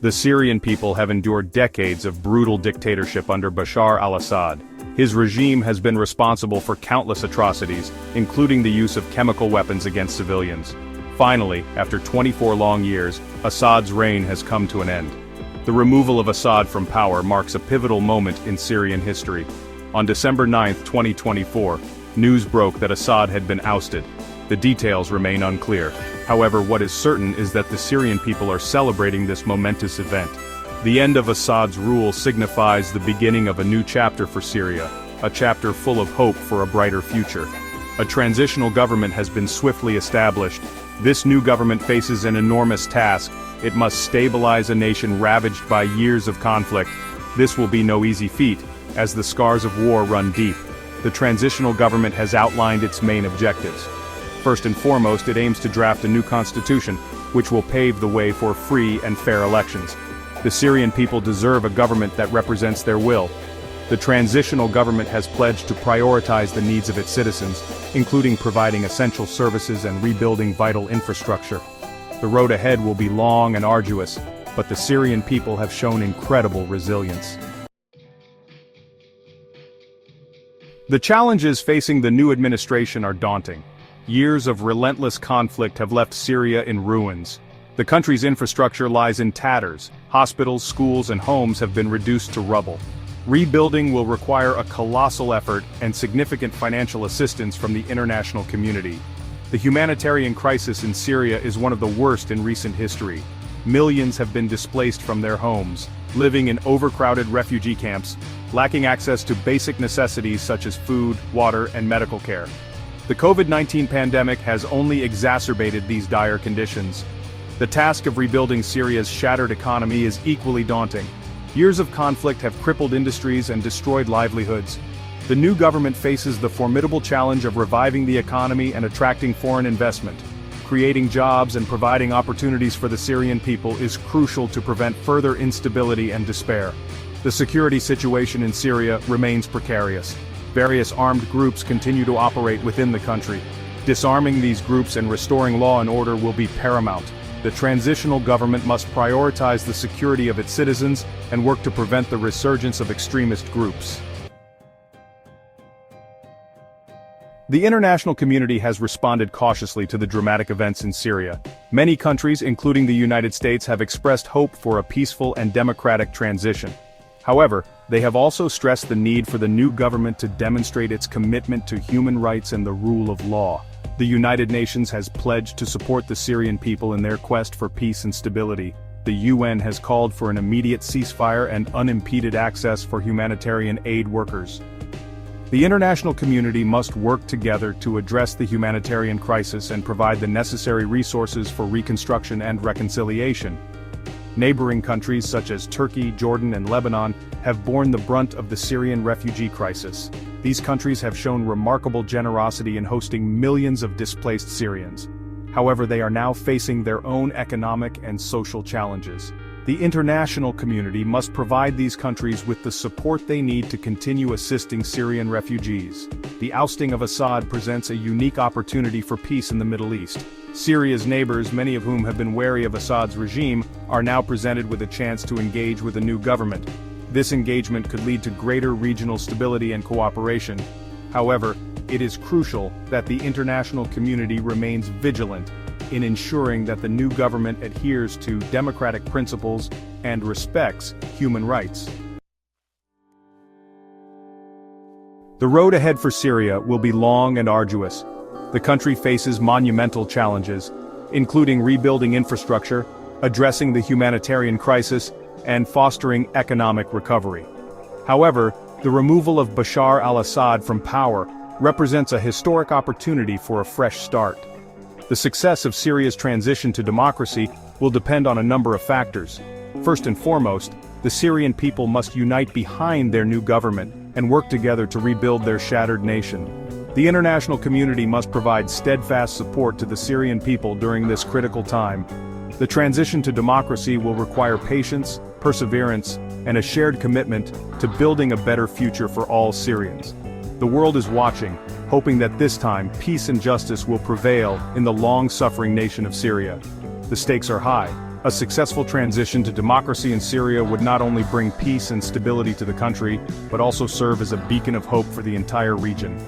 The Syrian people have endured decades of brutal dictatorship under Bashar al-Assad. His regime has been responsible for countless atrocities, including the use of chemical weapons against civilians. Finally, after 24 long years, Assad's reign has come to an end. The removal of Assad from power marks a pivotal moment in Syrian history. On December 9, 2024, news broke that Assad had been ousted. The details remain unclear. However, what is certain is that the Syrian people are celebrating this momentous event. The end of Assad's rule signifies the beginning of a new chapter for Syria, a chapter full of hope for a brighter future. A transitional government has been swiftly established. This new government faces an enormous task. It must stabilize a nation ravaged by years of conflict. This will be no easy feat, as the scars of war run deep. The transitional government has outlined its main objectives. First and foremost, it aims to draft a new constitution, which will pave the way for free and fair elections. The Syrian people deserve a government that represents their will. The transitional government has pledged to prioritize the needs of its citizens, including providing essential services and rebuilding vital infrastructure. The road ahead will be long and arduous, but the Syrian people have shown incredible resilience. The challenges facing the new administration are daunting. Years of relentless conflict have left Syria in ruins. The country's infrastructure lies in tatters. Hospitals, schools, and homes have been reduced to rubble. Rebuilding will require a colossal effort and significant financial assistance from the international community. The humanitarian crisis in Syria is one of the worst in recent history. Millions have been displaced from their homes, living in overcrowded refugee camps, lacking access to basic necessities such as food, water, and medical care. The COVID-19 pandemic has only exacerbated these dire conditions. The task of rebuilding Syria's shattered economy is equally daunting. Years of conflict have crippled industries and destroyed livelihoods. The new government faces the formidable challenge of reviving the economy and attracting foreign investment. Creating jobs and providing opportunities for the Syrian people is crucial to prevent further instability and despair. The security situation in Syria remains precarious. Various armed groups continue to operate within the country. Disarming these groups and restoring law and order will be paramount. The transitional government must prioritize the security of its citizens and work to prevent the resurgence of extremist groups. The international community has responded cautiously to the dramatic events in Syria. Many countries, including the United States, have expressed hope for a peaceful and democratic transition. However, they have also stressed the need for the new government to demonstrate its commitment to human rights and the rule of law. The United Nations has pledged to support the Syrian people in their quest for peace and stability. The UN has called for an immediate ceasefire and unimpeded access for humanitarian aid workers. The international community must work together to address the humanitarian crisis and provide the necessary resources for reconstruction and reconciliation. Neighboring countries such as Turkey, Jordan, and Lebanon have borne the brunt of the Syrian refugee crisis. These countries have shown remarkable generosity in hosting millions of displaced Syrians. However, they are now facing their own economic and social challenges. The international community must provide these countries with the support they need to continue assisting Syrian refugees. The ousting of Assad presents a unique opportunity for peace in the Middle East. Syria's neighbors, many of whom have been wary of Assad's regime, are now presented with a chance to engage with a new government. This engagement could lead to greater regional stability and cooperation. However, it is crucial that the international community remains vigilant in ensuring that the new government adheres to democratic principles and respects human rights. The road ahead for Syria will be long and arduous. The country faces monumental challenges, including rebuilding infrastructure, addressing the humanitarian crisis, and fostering economic recovery. However, the removal of Bashar al-Assad from power represents a historic opportunity for a fresh start. The success of Syria's transition to democracy will depend on a number of factors. First and foremost, the Syrian people must unite behind their new government and work together to rebuild their shattered nation. The international community must provide steadfast support to the Syrian people during this critical time. The transition to democracy will require patience, perseverance, and a shared commitment to building a better future for all Syrians. The world is watching, hoping that this time peace and justice will prevail in the long-suffering nation of Syria. The stakes are high, A successful transition to democracy in Syria would not only bring peace and stability to the country, but also serve as a beacon of hope for the entire region.